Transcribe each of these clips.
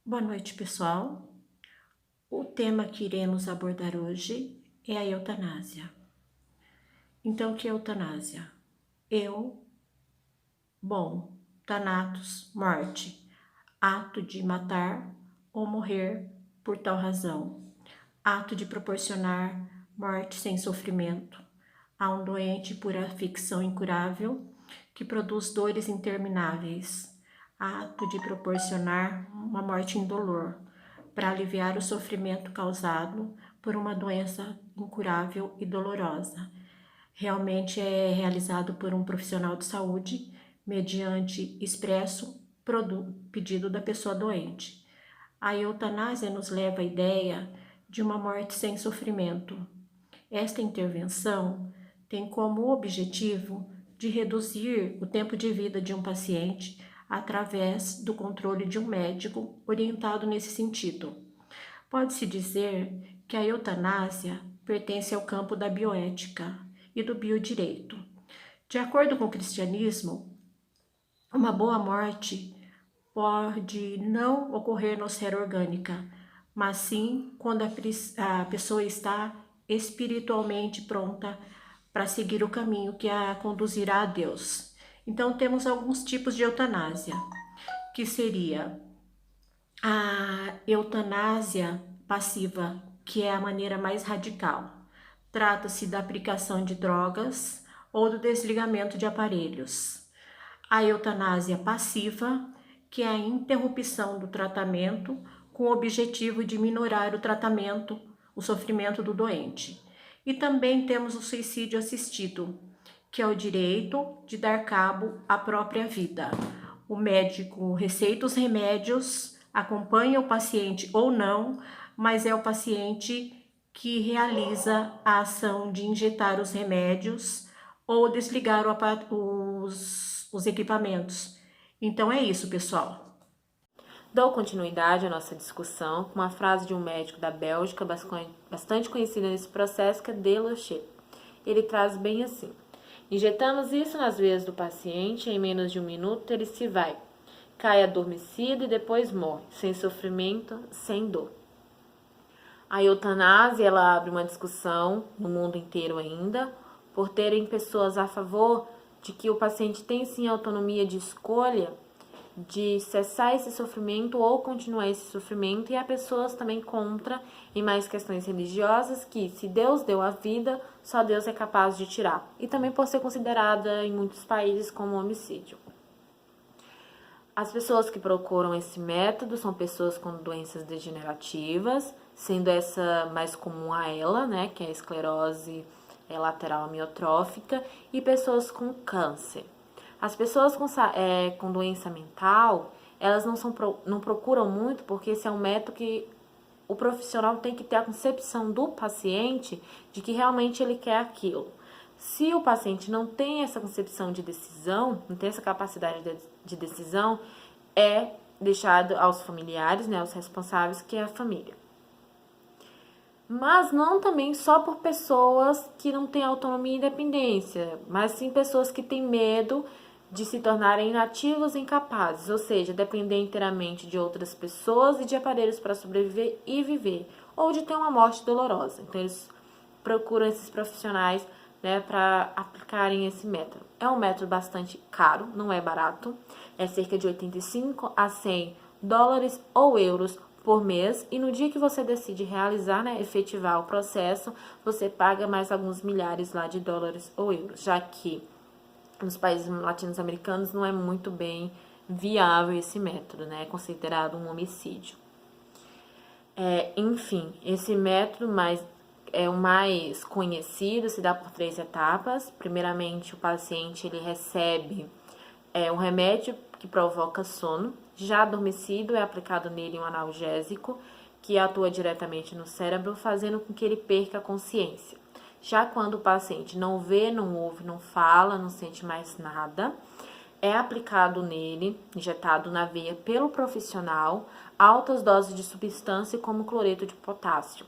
Boa noite, pessoal. O tema que iremos abordar hoje é a eutanásia. Então, o que é eutanásia? Thanatos, morte, ato de matar ou morrer por tal razão, ato de proporcionar morte sem sofrimento a um doente por afecção incurável que produz dores intermináveis, ato de proporcionar uma morte indolor para aliviar o sofrimento causado por uma doença incurável e dolorosa. Realmente é realizado por um profissional de saúde mediante expresso pedido da pessoa doente. A eutanásia nos leva à ideia de uma morte sem sofrimento. Esta intervenção tem como objetivo de reduzir o tempo de vida de um paciente através do controle de um médico orientado nesse sentido. Pode-se dizer que a eutanásia pertence ao campo da bioética e do biodireito. De acordo com o cristianismo, uma boa morte pode não ocorrer na esfera orgânica, mas sim quando a pessoa está espiritualmente pronta para seguir o caminho que a conduzirá a Deus. Então temos alguns tipos de eutanásia, que seria a eutanásia passiva, que é a maneira mais radical. Trata-se da aplicação de drogas ou do desligamento de aparelhos. A eutanásia passiva, que é a interrupção do tratamento com o objetivo de minorar o sofrimento do doente. E também temos o suicídio assistido, que é o direito de dar cabo à própria vida. O médico receita os remédios, acompanha o paciente ou não, mas é o paciente que realiza a ação de injetar os remédios ou desligar os equipamentos. Então é isso, pessoal. Dou continuidade à nossa discussão com uma frase de um médico da Bélgica bastante conhecido nesse processo, que é Deloche. Ele traz bem assim: injetamos isso nas veias do paciente, em menos de 1 minuto ele se vai, cai adormecido e depois morre, sem sofrimento, sem dor. A eutanásia, ela abre uma discussão no mundo inteiro ainda, por terem pessoas a favor de que o paciente tem sim autonomia de escolha de cessar esse sofrimento ou continuar esse sofrimento, e há pessoas também contra, em mais questões religiosas, que se Deus deu a vida, só Deus é capaz de tirar, e também por ser considerada em muitos países como homicídio. As pessoas que procuram esse método são pessoas com doenças degenerativas, sendo essa mais comum a ela, né, que é a esclerose lateral amiotrófica, e pessoas com câncer. As pessoas com doença mental, elas não procuram muito, porque esse é um método que o profissional tem que ter a concepção do paciente de que realmente ele quer aquilo. Se o paciente não tem essa concepção de decisão, não tem essa capacidade de decisão, é deixado aos familiares, né, aos responsáveis, que é a família. Mas não também só por pessoas que não têm autonomia e independência, mas sim pessoas que têm medo de se tornarem inativos e incapazes, ou seja, depender inteiramente de outras pessoas e de aparelhos para sobreviver e viver, ou de ter uma morte dolorosa. Então eles procuram esses profissionais, né, para aplicarem esse método. É um método bastante caro, não é barato, é cerca de 85 a 100 dólares ou euros por mês, e no dia que você decide realizar, né, efetivar o processo, você paga mais alguns milhares lá de dólares ou euros, já que nos países latino-americanos não é muito bem viável esse método, né? É considerado um homicídio. Enfim, esse método é o mais conhecido, se dá por 3 etapas. Primeiramente, o paciente ele recebe um remédio que provoca sono. Já adormecido, é aplicado nele um analgésico que atua diretamente no cérebro, fazendo com que ele perca a consciência. Já quando o paciente não vê, não ouve, não fala, não sente mais nada, é aplicado nele, injetado na veia pelo profissional, altas doses de substância como cloreto de potássio.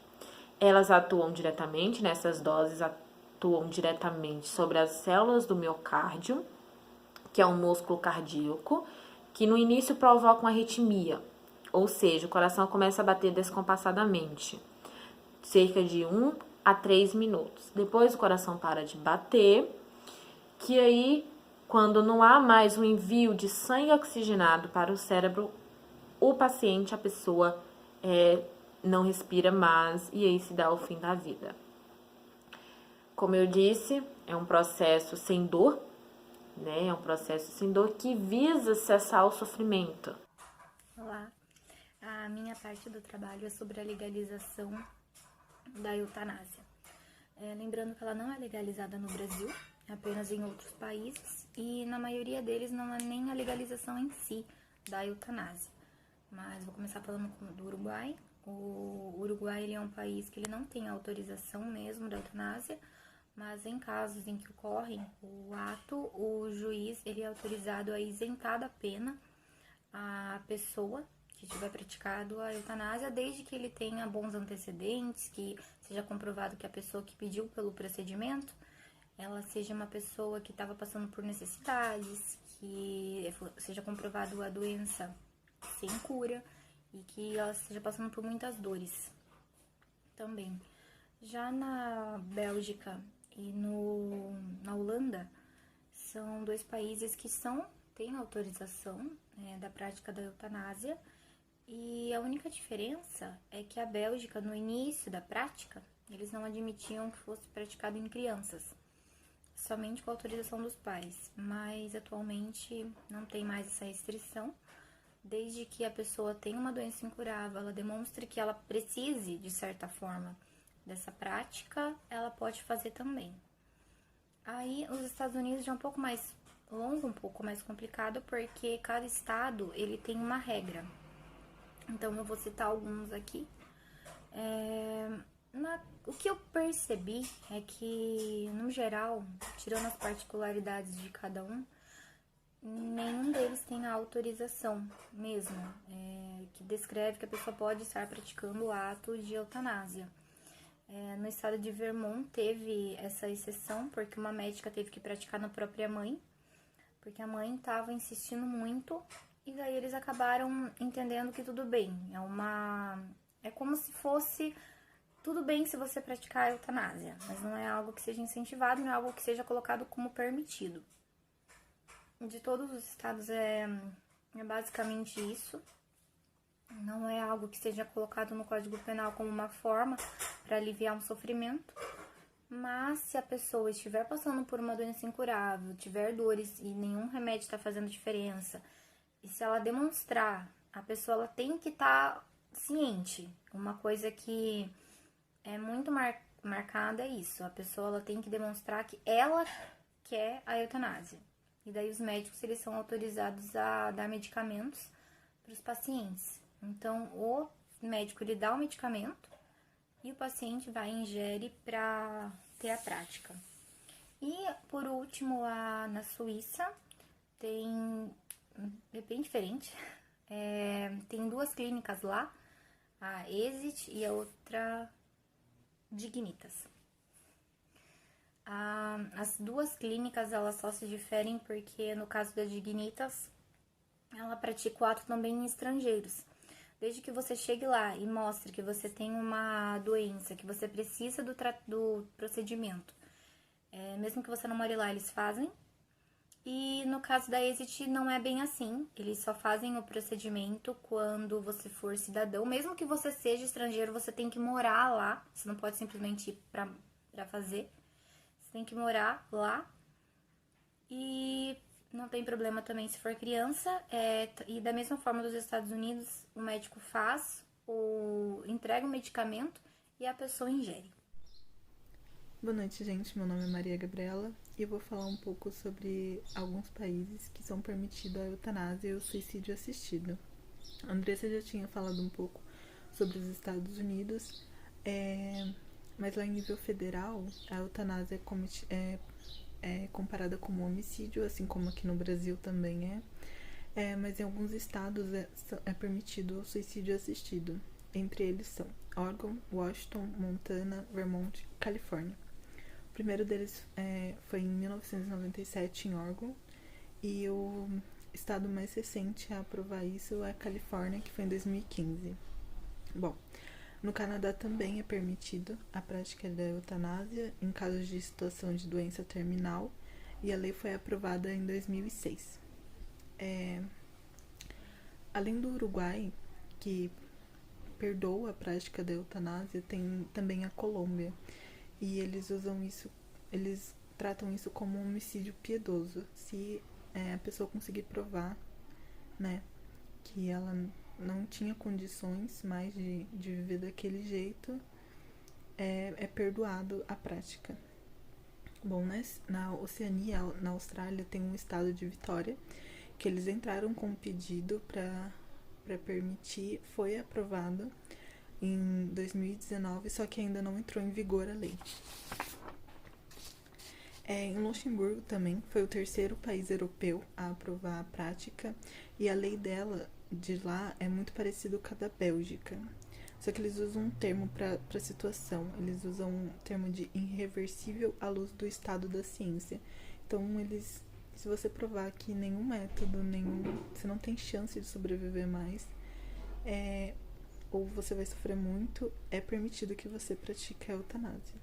Elas atuam diretamente, nessas doses atuam diretamente sobre as células do miocárdio, que é um músculo cardíaco, que no início provoca uma arritmia, ou seja, o coração começa a bater descompassadamente, cerca de 1 a 3 minutos. Depois o coração para de bater, que aí, quando não há mais o envio de sangue oxigenado para o cérebro, o paciente, a pessoa, não respira mais e aí se dá o fim da vida. Como eu disse, é um processo sem dor, né? É um processo sem dor que visa cessar o sofrimento. Olá, a minha parte do trabalho é sobre a legalização da eutanásia. Lembrando que ela não é legalizada no Brasil, apenas em outros países, e na maioria deles não é nem a legalização em si da eutanásia. Mas vou começar falando do Uruguai. O Uruguai ele é um país que ele não tem autorização mesmo da eutanásia, mas em casos em que ocorre o ato, o juiz ele é autorizado a isentar da pena a pessoa que tiver praticado a eutanásia, desde que ele tenha bons antecedentes, que seja comprovado que a pessoa que pediu pelo procedimento, ela seja uma pessoa que estava passando por necessidades, que seja comprovado a doença sem cura e que ela esteja passando por muitas dores também. Já na Bélgica e na Holanda, são 2 países que têm autorização da prática da eutanásia, e a única diferença é que a Bélgica, no início da prática, eles não admitiam que fosse praticado em crianças, somente com a autorização dos pais, mas atualmente não tem mais essa restrição, desde que a pessoa tenha uma doença incurável, ela demonstre que ela precise, de certa forma, dessa prática, ela pode fazer também. Aí, os Estados Unidos já é um pouco mais longo, um pouco mais complicado, porque cada estado, ele tem uma regra. Então, eu vou citar alguns aqui. O que eu percebi é que, no geral, tirando as particularidades de cada um, nenhum deles tem a autorização mesmo, que descreve que a pessoa pode estar praticando o ato de eutanásia. No estado de Vermont teve essa exceção, porque uma médica teve que praticar na própria mãe, porque a mãe estava insistindo muito, e daí eles acabaram entendendo que tudo bem. É como se fosse tudo bem se você praticar a eutanásia, mas não é algo que seja incentivado, não é algo que seja colocado como permitido. De todos os estados é basicamente isso. Não é algo que seja colocado no Código Penal como uma forma para aliviar um sofrimento, mas se a pessoa estiver passando por uma doença incurável, tiver dores e nenhum remédio está fazendo diferença, e se ela demonstrar, a pessoa ela tem que estar ciente. Uma coisa que é muito marcada é isso, a pessoa ela tem que demonstrar que ela quer a eutanásia. E daí os médicos eles são autorizados a dar medicamentos para os pacientes. Então, o médico ele dá o medicamento e o paciente vai e ingere para ter a prática. E, por último, na Suíça, é bem diferente. Tem 2 clínicas lá, a Exit e a outra Dignitas. As 2 clínicas elas só se diferem porque, no caso da Dignitas, ela pratica o ato também em estrangeiros. Desde que você chegue lá e mostre que você tem uma doença, que você precisa do procedimento, mesmo que você não more lá, eles fazem. E no caso da Exit não é bem assim, eles só fazem o procedimento quando você for cidadão. Mesmo que você seja estrangeiro, você tem que morar lá, você não pode simplesmente ir pra fazer. Você tem que morar lá. E não tem problema também se for criança. E da mesma forma dos Estados Unidos, o médico entrega o medicamento e a pessoa ingere. Boa noite, gente. Meu nome é Maria Gabriela e eu vou falar um pouco sobre alguns países que são permitidos a eutanásia e o suicídio assistido. A Andressa já tinha falado um pouco sobre os Estados Unidos, mas lá em nível federal, a eutanásia é comparada como homicídio, assim como aqui no Brasil também mas em alguns estados é permitido o suicídio assistido. Entre eles são Oregon, Washington, Montana, Vermont e Califórnia. O primeiro deles foi em 1997 em Oregon, e o estado mais recente a aprovar isso é a Califórnia, que foi em 2015. Bom, no Canadá também é permitido a prática da eutanásia em casos de situação de doença terminal, e a lei foi aprovada em 2006. Além do Uruguai, que perdoa a prática da eutanásia, tem também a Colômbia, e eles tratam isso como um homicídio piedoso, se a pessoa conseguir provar, né, que ela não tinha condições mais de viver daquele jeito, é perdoado a prática. Bom, né, na Oceania, na Austrália, tem um estado de Vitória, que eles entraram com um pedido para permitir, foi aprovado em 2019, só que ainda não entrou em vigor a lei. Em Luxemburgo também foi o terceiro país europeu a aprovar a prática, e a lei de lá é muito parecido com a da Bélgica. Só que eles usam um termo para a situação, eles usam um termo de irreversível à luz do estado da ciência. Então, se você provar que nenhum método, você não tem chance de sobreviver mais, ou você vai sofrer muito, é permitido que você pratique a eutanásia.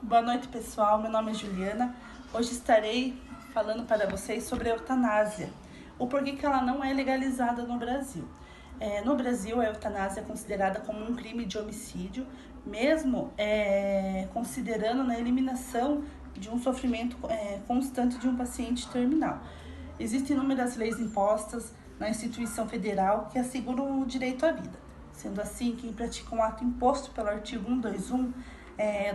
Boa noite, pessoal. Meu nome é Juliana. Hoje estarei falando para vocês sobre a eutanásia, o porquê que ela não é legalizada no Brasil. No Brasil, a eutanásia é considerada como um crime de homicídio, mesmo considerando na eliminação de um sofrimento constante de um paciente terminal. Existem inúmeras leis impostas na instituição federal que asseguram o direito à vida. Sendo assim, quem pratica um ato imposto pelo artigo 121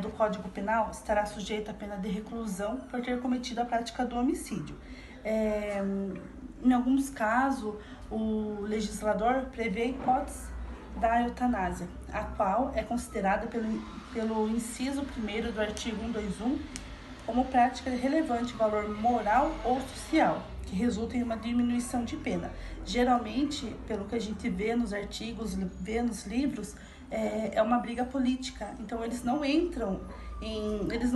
do Código Penal estará sujeito à pena de reclusão por ter cometido a prática do homicídio. Em alguns casos, o legislador prevê a hipótese da eutanásia, a qual é considerada pelo inciso 1º do artigo 121 como prática de relevante valor moral ou social, que resulta em uma diminuição de pena. Geralmente, pelo que a gente vê nos artigos, vê nos livros, é uma briga política. Então, eles não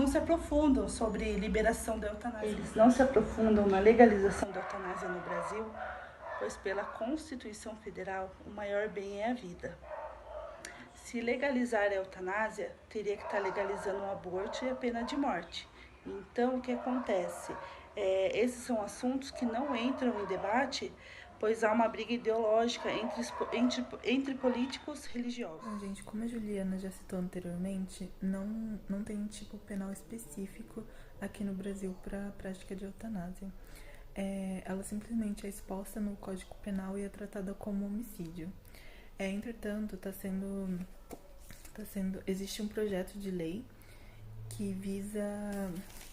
se aprofundam sobre liberação da eutanásia. Eles não se aprofundam na legalização da eutanásia no Brasil, pois pela Constituição Federal, o maior bem é a vida. Se legalizar a eutanásia, teria que estar legalizando o aborto e a pena de morte. Então, o que acontece? Esses são assuntos que não entram em debate, pois há uma briga ideológica entre políticos religiosos. Bom, gente, como a Juliana já citou anteriormente, não tem um tipo penal específico aqui no Brasil para a prática de eutanásia. Ela simplesmente é exposta no Código Penal e é tratada como homicídio. Entretanto, existe um projeto de lei que visa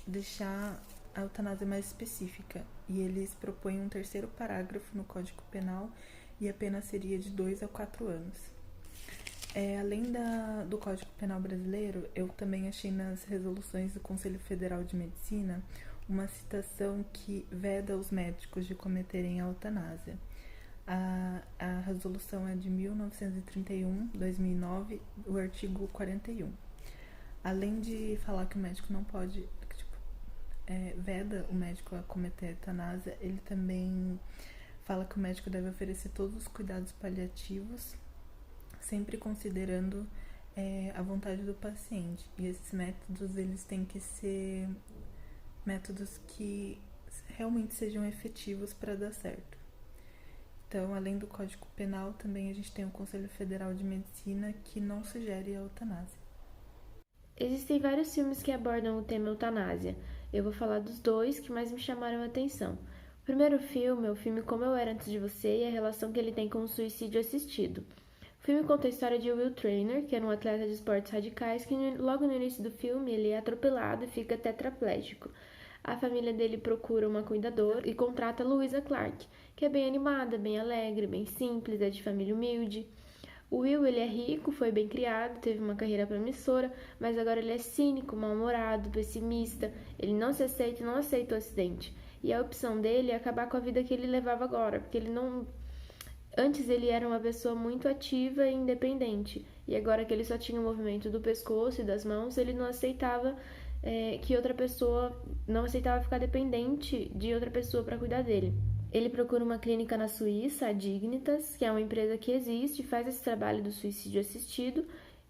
deixar a eutanásia mais específica, e eles propõem um terceiro parágrafo no Código Penal, e a pena seria de 2 a 4 anos. Além do Código Penal brasileiro, eu também achei nas resoluções do Conselho Federal de Medicina uma citação que veda os médicos de cometerem a eutanásia. A resolução é de 1931, 2009, o artigo 41. Além de falar que o médico não pode, veda o médico a cometer a eutanásia, ele também fala que o médico deve oferecer todos os cuidados paliativos, sempre considerando a vontade do paciente. E esses métodos, eles têm que ser métodos que realmente sejam efetivos para dar certo. Então, além do Código Penal, também a gente tem o Conselho Federal de Medicina, que não sugere a eutanásia. Existem vários filmes que abordam o tema eutanásia. Eu vou falar dos 2 que mais me chamaram a atenção. O primeiro filme é o filme Como Eu Era Antes de Você e a relação que ele tem com o suicídio assistido. O filme conta a história de Will Traynor, que era um atleta de esportes radicais que logo no início do filme ele é atropelado e fica tetraplégico. A família dele procura uma cuidadora e contrata Louisa Clark, que é bem animada, bem alegre, bem simples, é de família humilde. O Will, ele é rico, foi bem criado, teve uma carreira promissora, mas agora ele é cínico, mal-humorado, pessimista, ele não se aceita e não aceita o acidente. E a opção dele é acabar com a vida que ele levava agora, porque ele não... Antes ele era uma pessoa muito ativa e independente, e agora que ele só tinha o movimento do pescoço e das mãos, ele não aceitava que outra pessoa não aceitava ficar dependente de outra pessoa para cuidar dele. Ele procura uma clínica na Suíça, a Dignitas, que é uma empresa que existe e faz esse trabalho do suicídio assistido,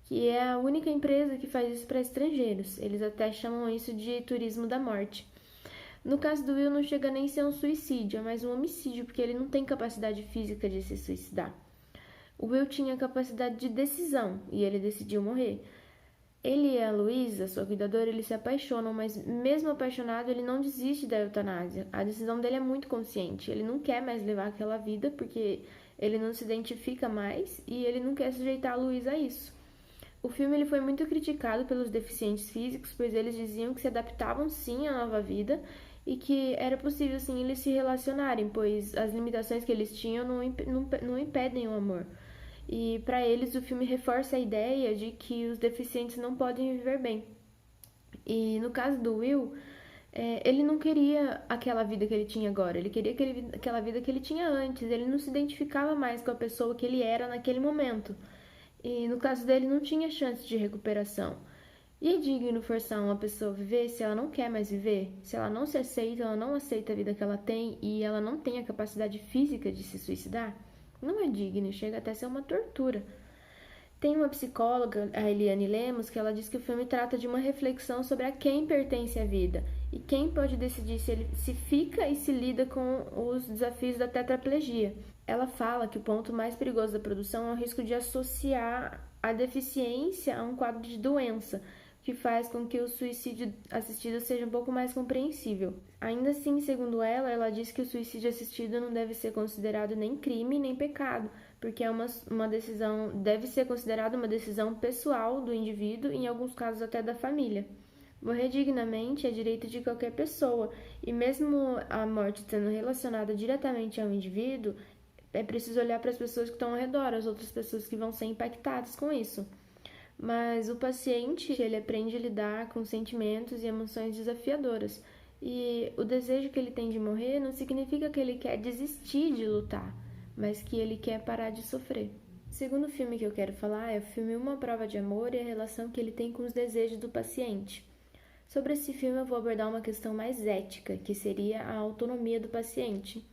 que é a única empresa que faz isso para estrangeiros. Eles até chamam isso de turismo da morte. No caso do Will, não chega nem a ser um suicídio, é mais um homicídio, porque ele não tem capacidade física de se suicidar. O Will tinha capacidade de decisão e ele decidiu morrer. Ele e a Luísa, sua cuidadora, eles se apaixonam, mas mesmo apaixonado, ele não desiste da eutanásia. A decisão dele é muito consciente. Ele não quer mais levar aquela vida porque ele não se identifica mais e ele não quer sujeitar a Luísa a isso. O filme ele foi muito criticado pelos deficientes físicos, pois eles diziam que se adaptavam sim à nova vida e que era possível sim eles se relacionarem, pois as limitações que eles tinham não impedem o amor. E para eles o filme reforça a ideia de que os deficientes não podem viver bem. E no caso do Will, ele não queria aquela vida que ele tinha agora, ele queria aquela vida que ele tinha antes, ele não se identificava mais com a pessoa que ele era naquele momento. E no caso dele não tinha chance de recuperação. E é digno forçar uma pessoa a viver se ela não quer mais viver? Se ela não se aceita, ela não aceita a vida que ela tem e ela não tem a capacidade física de se suicidar? Não é digno, chega até a ser uma tortura. Tem uma psicóloga, a Eliane Lemos, que ela diz que o filme trata de uma reflexão sobre a quem pertence a vida e quem pode decidir se ele se fica e se lida com os desafios da tetraplegia. Ela fala que o ponto mais perigoso da produção é o risco de associar a deficiência a um quadro de doença, que faz com que o suicídio assistido seja um pouco mais compreensível. Ainda assim, segundo ela diz que o suicídio assistido não deve ser considerado nem crime nem pecado, porque é uma decisão, deve ser considerada uma decisão pessoal do indivíduo e em alguns casos até da família. Morrer dignamente é direito de qualquer pessoa, e mesmo a morte estando relacionada diretamente ao indivíduo, é preciso olhar para as pessoas que estão ao redor, as outras pessoas que vão ser impactadas com isso. Mas o paciente, ele aprende a lidar com sentimentos e emoções desafiadoras. E o desejo que ele tem de morrer não significa que ele quer desistir de lutar, mas que ele quer parar de sofrer. O segundo filme que eu quero falar é o filme Uma Prova de Amor e a relação que ele tem com os desejos do paciente. Sobre esse filme eu vou abordar uma questão mais ética, que seria a autonomia do paciente.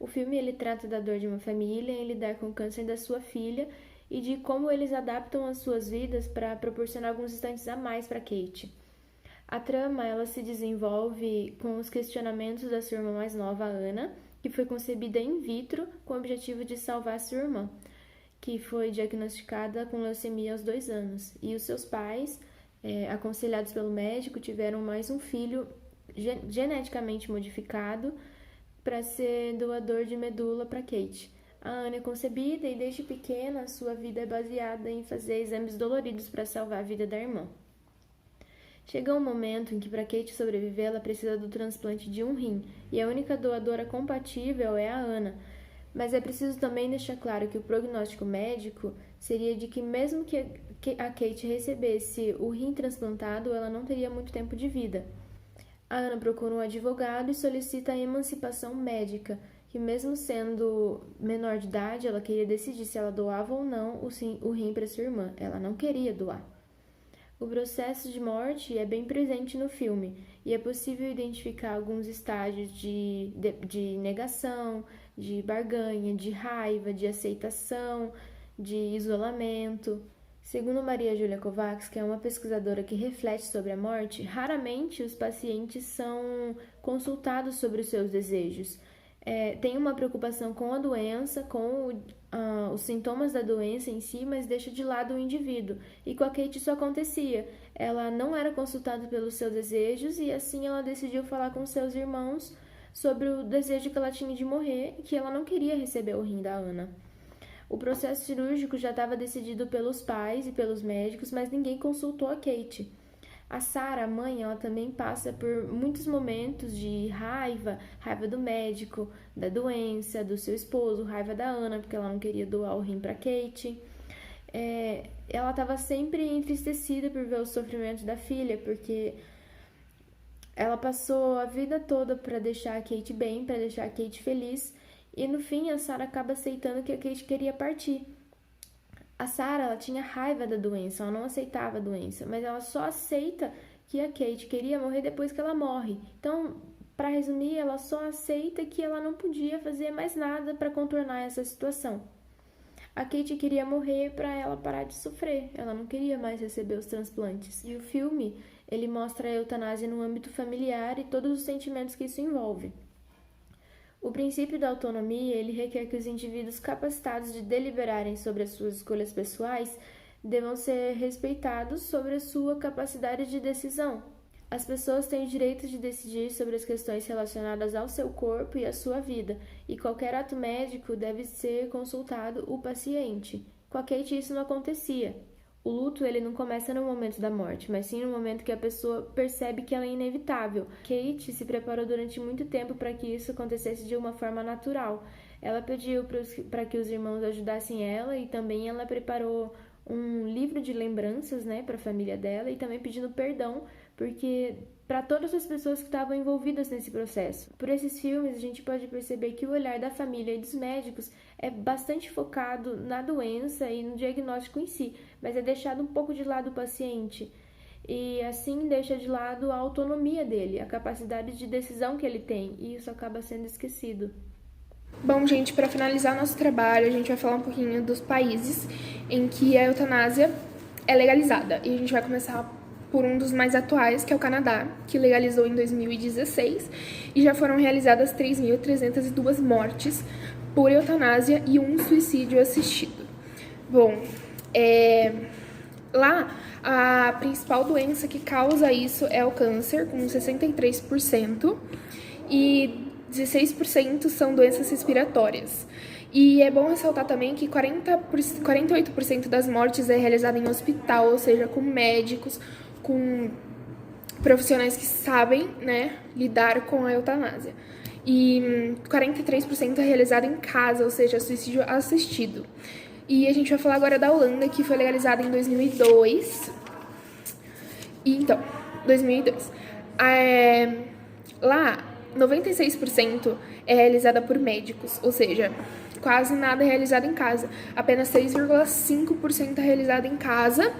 O filme ele trata da dor de uma família em lidar com o câncer da sua filha e de como eles adaptam as suas vidas para proporcionar alguns instantes a mais para Kate. A trama ela se desenvolve com os questionamentos da sua irmã mais nova, Ana, que foi concebida in vitro com o objetivo de salvar sua irmã, que foi diagnosticada com leucemia aos 2 anos. E os seus pais, aconselhados pelo médico, tiveram mais um filho geneticamente modificado para ser doador de medula para Kate. A Ana é concebida e desde pequena sua vida é baseada em fazer exames doloridos para salvar a vida da irmã. Chega um momento em que para Kate sobreviver ela precisa do transplante de um rim e a única doadora compatível é a Ana. Mas é preciso também deixar claro que o prognóstico médico seria de que mesmo que a Kate recebesse o rim transplantado, ela não teria muito tempo de vida. A Ana procura um advogado e solicita a emancipação médica, que mesmo sendo menor de idade, ela queria decidir se ela doava ou não o rim para sua irmã. Ela não queria doar. O processo de morte é bem presente no filme e é possível identificar alguns estágios de negação, de barganha, de raiva, de aceitação, de isolamento. Segundo Maria Júlia Kovacs, que é uma pesquisadora que reflete sobre a morte, raramente os pacientes são consultados sobre os seus desejos. Tem uma preocupação com a doença, com os sintomas da doença em si, mas deixa de lado o indivíduo. E com a Kate isso acontecia. Ela não era consultada pelos seus desejos e assim ela decidiu falar com seus irmãos sobre o desejo que ela tinha de morrer e que ela não queria receber o rim da Ana. O processo cirúrgico já estava decidido pelos pais e pelos médicos, mas ninguém consultou a Kate. A Sarah, a mãe, ela também passa por muitos momentos de raiva do médico, da doença, do seu esposo, raiva da Ana, porque ela não queria doar o rim para Kate. Ela estava sempre entristecida por ver o sofrimento da filha, porque ela passou a vida toda para deixar a Kate bem, para deixar a Kate feliz, e no fim a Sarah acaba aceitando que a Kate queria partir. A Sarah, ela tinha raiva da doença, ela não aceitava a doença, mas ela só aceita que a Kate queria morrer depois que ela morre. Então, para resumir, ela só aceita que ela não podia fazer mais nada para contornar essa situação. A Kate queria morrer para ela parar de sofrer, ela não queria mais receber os transplantes. E o filme, ele mostra a eutanásia no âmbito familiar e todos os sentimentos que isso envolve. O princípio da autonomia, ele requer que os indivíduos capacitados de deliberarem sobre as suas escolhas pessoais devam ser respeitados sobre a sua capacidade de decisão. As pessoas têm o direito de decidir sobre as questões relacionadas ao seu corpo e à sua vida, e qualquer ato médico deve ser consultado o paciente. Com a Kate isso não acontecia. O luto ele não começa no momento da morte, mas sim no momento que a pessoa percebe que ela é inevitável. Kate se preparou durante muito tempo para que isso acontecesse de uma forma natural. Ela pediu para que os irmãos ajudassem ela e também ela preparou um livro de lembranças, né, para a família dela e também pedindo perdão porque para todas as pessoas que estavam envolvidas nesse processo. Por esses filmes, a gente pode perceber que o olhar da família e dos médicos é bastante focado na doença e no diagnóstico em si, mas é deixado um pouco de lado o paciente. E assim deixa de lado a autonomia dele, a capacidade de decisão que ele tem, e isso acaba sendo esquecido. Bom, gente, para finalizar nosso trabalho, a gente vai falar um pouquinho dos países em que a eutanásia é legalizada. E a gente vai começar por um dos mais atuais, que é o Canadá, que legalizou em 2016, e já foram realizadas 3.302 mortes por eutanásia e um suicídio assistido. Bom, lá a principal doença que causa isso é o câncer, com 63%, e 16% são doenças respiratórias. E é bom ressaltar também que 48% das mortes é realizada em hospital, ou seja, com médicos, com profissionais que sabem, né, lidar com a eutanásia. E 43% é realizado em casa, ou seja, suicídio assistido. E a gente vai falar agora da Holanda, que foi legalizada em 2002. E então, 2002. Lá, 96% é realizada por médicos, ou seja, quase nada é realizado em casa. Apenas 6,5% é realizado em casa,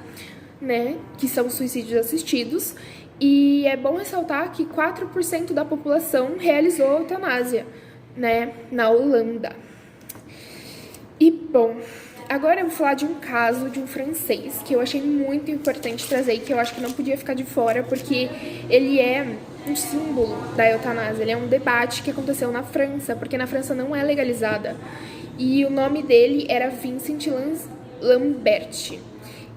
né, que são suicídios assistidos. E é bom ressaltar que 4% da população realizou a eutanásia, né, na Holanda. E, bom, agora eu vou falar de um caso de um francês que eu achei muito importante trazer e que eu acho que não podia ficar de fora, porque ele é um símbolo da eutanásia. Ele é um debate que aconteceu na França, porque na França não é legalizada. E o nome dele era Vincent Lambert.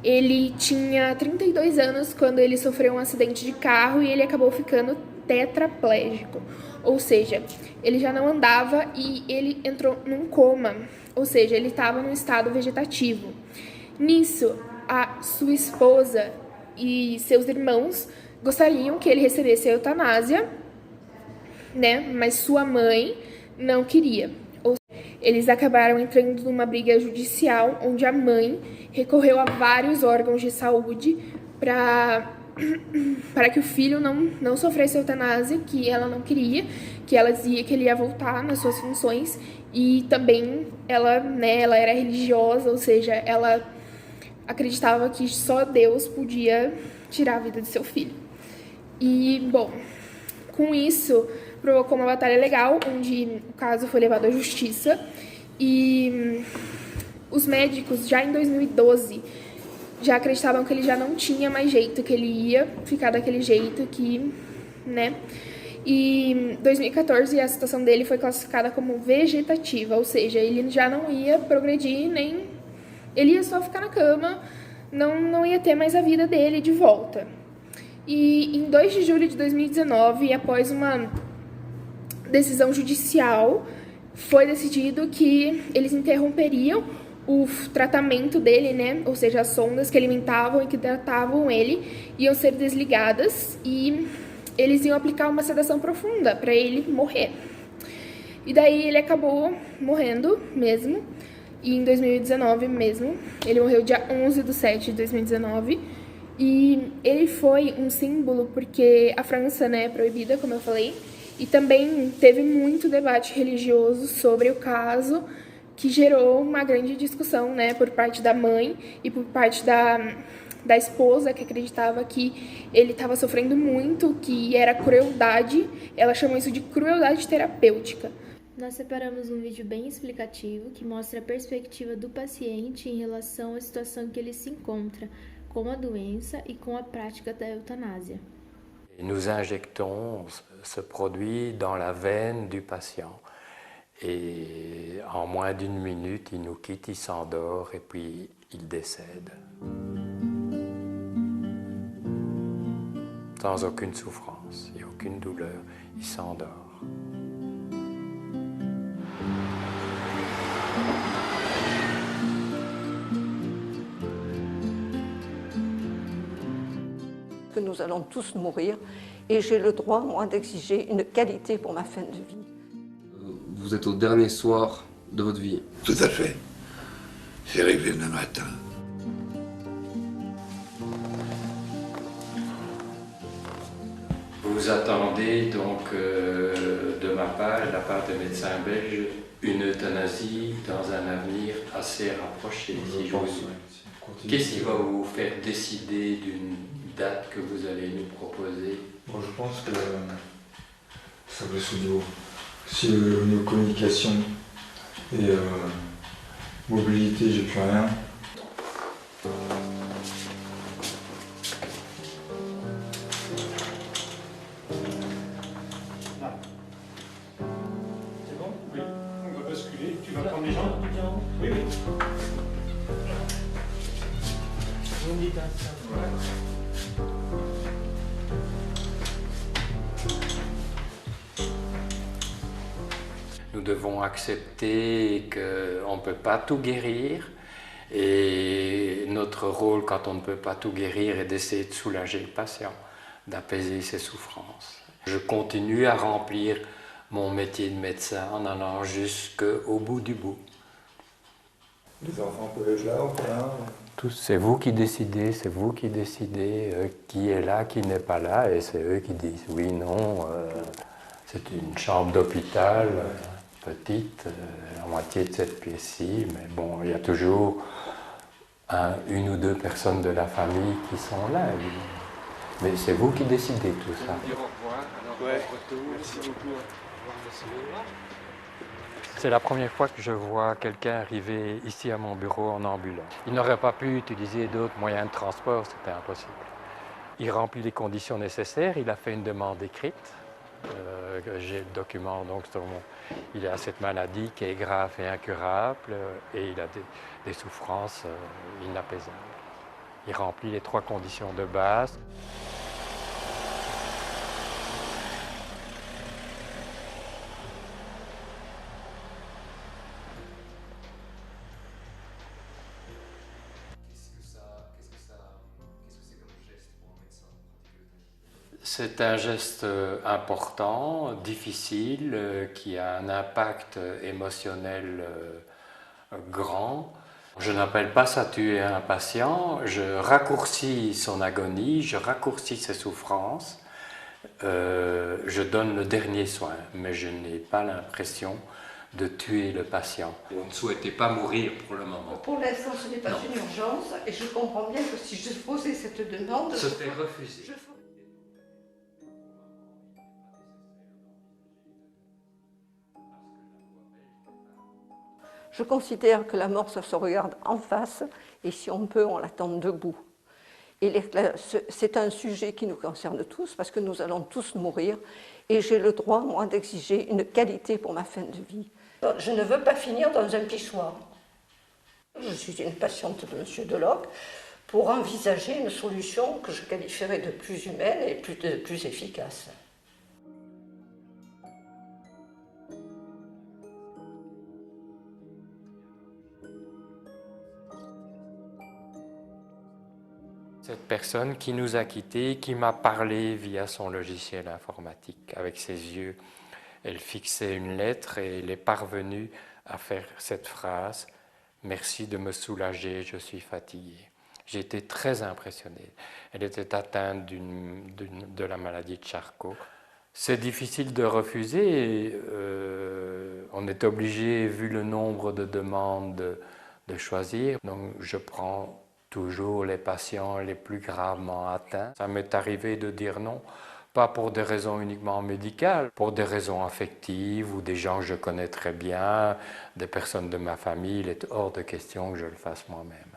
Ele tinha 32 anos quando ele sofreu um acidente de carro e ele acabou ficando tetraplégico. Ou seja, ele já não andava e ele entrou num coma. Ou seja, ele estava num estado vegetativo. Nisso, a sua esposa e seus irmãos gostariam que ele recebesse a eutanásia, né? Mas sua mãe não queria. Eles acabaram entrando numa briga judicial, onde a mãe recorreu a vários órgãos de saúde para que o filho não sofresse eutanásia, que ela não queria, que ela dizia que ele ia voltar nas suas funções. E também ela era religiosa, ou seja, ela acreditava que só Deus podia tirar a vida de seu filho. E, bom, com isso provocou uma batalha legal, onde o caso foi levado à justiça. E os médicos, já em 2012, já acreditavam que ele já não tinha mais jeito, que ele ia ficar daquele jeito, né? E em 2014 a situação dele foi classificada como vegetativa, ou seja, ele já não ia progredir, nem ele ia só ficar na cama, não ia ter mais a vida dele de volta. E em 2 de julho de 2019, após uma decisão judicial, foi decidido que eles interromperiam o tratamento dele, né? Ou seja, as sondas que alimentavam e que tratavam ele iam ser desligadas e eles iam aplicar uma sedação profunda para ele morrer. E daí ele acabou morrendo mesmo, e em 2019 mesmo, ele morreu dia 11/7 de 2019, e ele foi um símbolo porque a França, né, é proibida, como eu falei, e também teve muito debate religioso sobre o caso, que gerou uma grande discussão, né, por parte da mãe e por parte da esposa, que acreditava que ele estava sofrendo muito, que era crueldade. Ela chamou isso de crueldade terapêutica. Nós separamos um vídeo bem explicativo que mostra a perspectiva do paciente em relação à situação que ele se encontra com a doença e com a prática da eutanásia. Nous injectons ce produit dans la veine du patient et en moins d'une minute, il nous quitte, il s'endort et puis il décède. Sans aucune souffrance et aucune douleur, il s'endort. Que nous allons tous mourir et j'ai le droit, moi, d'exiger une qualité pour ma fin de vie. Vous êtes au dernier soir de votre vie. Tout à fait. C'est arrivé demain matin. Vous attendez donc de ma part, de la part des médecins belges, une euthanasie dans un avenir assez rapproché, si j'ose dire. Qu'est-ce qui va vous faire décider d'une date que vous allez nous proposer? Bon, je pense que ça va au niveau. Si au niveau communication et mobilité, j'ai plus rien. C'est bon? Oui. On va basculer. Tu vas prendre les jambes? Oui, oui. Vous me dites, Nous devons accepter qu'on ne peut pas tout guérir et notre rôle quand on ne peut pas tout guérir est d'essayer de soulager le patient, d'apaiser ses souffrances. Je continue à remplir mon métier de médecin en allant jusqu'au bout du bout. Les enfants peuvent être là ou pas là? C'est vous qui décidez, qui est là, qui n'est pas là, et c'est eux qui disent oui, non, c'est une chambre d'hôpital, petite, la moitié de cette pièce-ci, mais bon, il y a toujours une ou deux personnes de la famille qui sont là, évidemment. Mais c'est vous qui décidez tout ça. Merci beaucoup. C'est la première fois que je vois quelqu'un arriver ici à mon bureau en ambulance. Il n'aurait pas pu utiliser d'autres moyens de transport, c'était impossible. Il remplit les conditions nécessaires, il a fait une demande écrite. J'ai le document, donc il a cette maladie qui est grave et incurable et il a des souffrances inapaisables. Il remplit les 3 conditions de base. C'est un geste important, difficile, qui a un impact émotionnel grand. Je n'appelle pas ça tuer un patient, je raccourcis son agonie, je raccourcis ses souffrances, je donne le dernier soin, mais je n'ai pas l'impression de tuer le patient. Vous ne souhaitez pas mourir pour le moment? Pour l'instant, ce n'est pas une urgence et je comprends bien que si je posais cette demande... Se fait refuser. Je considère que la mort, ça se regarde en face et si on peut, on l'attend debout. Et c'est un sujet qui nous concerne tous parce que nous allons tous mourir et j'ai le droit, moi, d'exiger une qualité pour ma fin de vie. Je ne veux pas finir dans un pissoir. Je suis une patiente de M. Delocq pour envisager une solution que je qualifierais de plus humaine et de plus efficace. Cette personne qui nous a quittés, qui m'a parlé via son logiciel informatique, avec ses yeux, elle fixait une lettre et elle est parvenue à faire cette phrase « Merci de me soulager, je suis fatiguée ». J'ai été très impressionné. Elle était atteinte de la maladie de Charcot. C'est difficile de refuser, on est obligé, vu le nombre de demandes, de choisir. Donc je prends toujours les patients les plus gravement atteints. Ça m'est arrivé de dire non, pas pour des raisons uniquement médicales, pour des raisons affectives ou des gens que je connais très bien, des personnes de ma famille. Il est hors de question que je le fasse moi-même.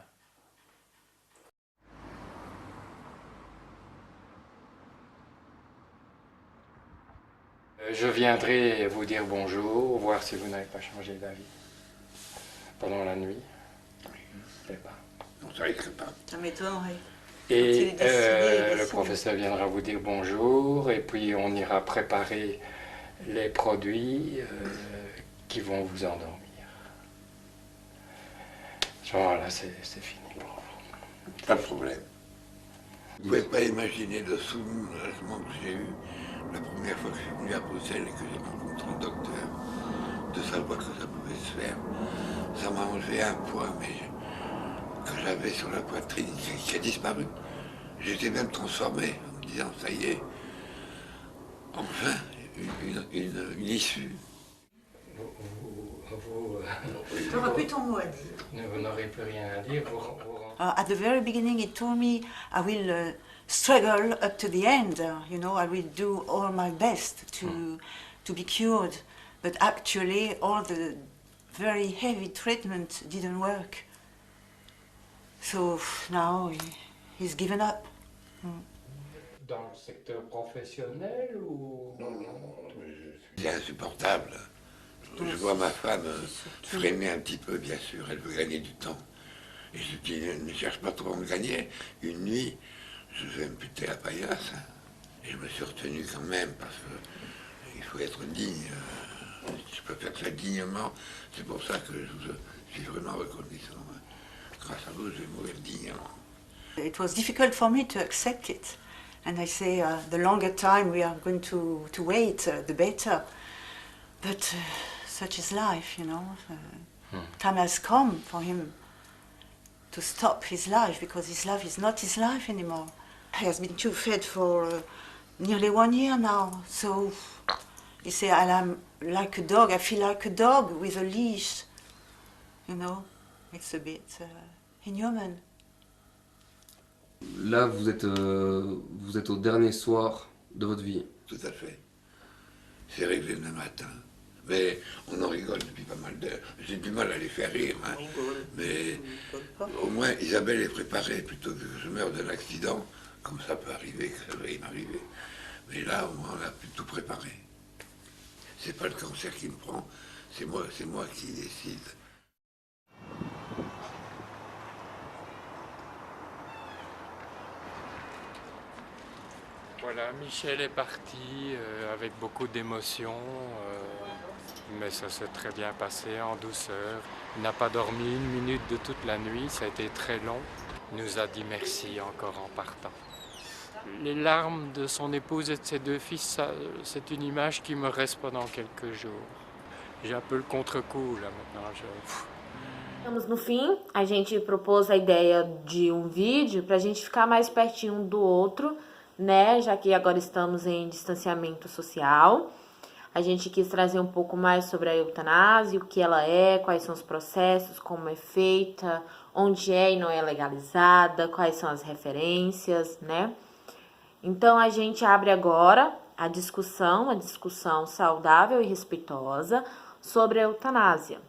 Je viendrai vous dire bonjour, voir si vous n'avez pas changé d'avis pendant la nuit. Je sais pas. Non, ça risque pas. Ça m'étonnerait. Et le professeur viendra vous dire bonjour et puis on ira préparer les produits qui vont vous endormir. Voilà, c'est fini pour vous. Pas de problème. Vous ne pouvez pas imaginer le soulagement que j'ai eu la première fois que je suis venu à Bruxelles et que j'ai rencontré le docteur, de savoir que ça pouvait se faire. Ça m'a enlevé un poids que j'avais sur la poitrine qui a disparu. J'étais même transformé en me disant, ça y est, enfin, une issue. Tu n'auras plus ton mot à dire. Vous n'aurez plus rien à dire. At the very beginning, he told me, I will struggle up to the end. You know, I will do all my best to be cured. But actually, all the very heavy treatment didn't work. So now he's given up. Dans le secteur professionnel ou... Non, c'est insupportable. Je vois ma femme freiner un petit peu, bien sûr, elle veut gagner du temps. Et je dis, ne cherche pas trop à me gagner. Une nuit, je vais me buter la paillasse. Et je me suis retenu quand même, parce qu'il faut être digne. Je peux faire ça dignement. C'est pour ça que je suis vraiment reconnaissant. Grâce à vous, je vais mourir dignement. It was difficult for me to accept it. And I say, the longer time we are going to wait, the better. But such is life, you know. Time has come for him to stop his life, because his life is not his life anymore. He has been too fed for nearly 1 year now. So he said, I'm like a dog, I feel like a dog with a leash. You know, it's a bit inhuman. Là, vous êtes au dernier soir de votre vie. Tout à fait. C'est réglé demain matin. Mais on en rigole depuis pas mal d'heures. J'ai du mal à les faire rire, hein. Mais au moins Isabelle est préparée plutôt que je meure d'un accident, comme ça peut arriver, que ça va m'arriver. Mais là, au moins, on a tout préparé. C'est pas le cancer qui me prend, c'est moi qui décide. Voilà, Michel est parti avec beaucoup d'émotion, mais ça s'est très bien passé en douceur. Il n'a pas dormi une minute de toute la nuit, ça a été très long. Il nous a dit merci encore en partant. Les larmes de son épouse et de ses 2 fils, c'est une image qui me reste pendant quelques jours. J'ai un peu le contre-coup là maintenant. Estamos no fim, a gente propôs a ideia de vídeo para a gente ficar mais pertinho um do outro, né? Já que agora estamos em distanciamento social. A gente quis trazer um pouco mais sobre a eutanásia, o que ela é, quais são os processos, como é feita, onde é e não é legalizada, quais são as referências, né? Então a gente abre agora a discussão saudável e respeitosa sobre a eutanásia.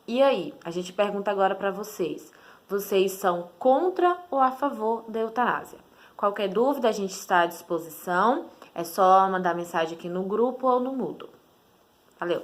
E aí, a gente pergunta agora para vocês. Vocês são contra ou a favor da eutanásia? Qualquer dúvida, a gente está à disposição. É só mandar mensagem aqui no grupo ou no Moodle. Valeu!